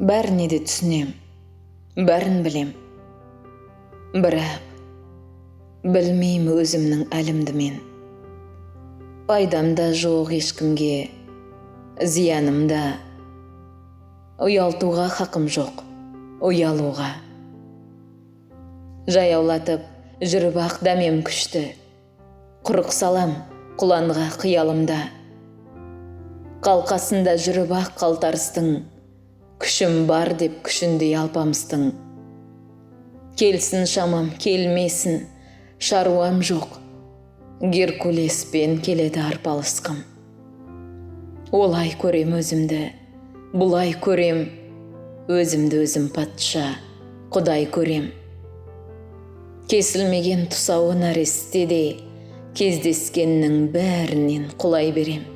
Бәріне де түсінем, бәрін білем. Бірақ білмейм өзімнің әлімді мен. Пайдамда жоқ ешкімге, зиянымда. Ұялтуға хақым жоқ, ұялуға. Жаяулатып жүріп ақ дәмем күшті. Құрық салам құланға қиялымда. Қалқасында жүріп ақ қалтарыстың. Күшім бар деп күшіндей алпамыстың. Келсін шамам, келмесін, шаруам жоқ. Геркулеспен келеді арпалысқым. Олай көрем өзімді, бұлай көрем. Өзімді өзім патша, құдай көрем. Кесілмеген тұсауы нәрестеде, кездескеннің бәрінен құлай берем.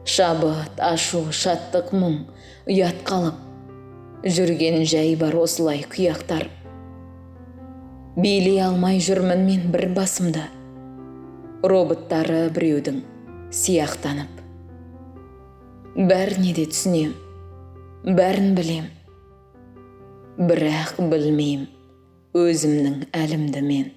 Шабыт, ашу, шаттық, мұң, ұят қалып, жүрген жай бар осылай күйақтарып. Билей алмай жүрмін мен бір басымда, роботтары біреудің сияқтанып. Бәріне де түсінем, бәрін білем. Бірақ білмейм өзімнің әлімді мен.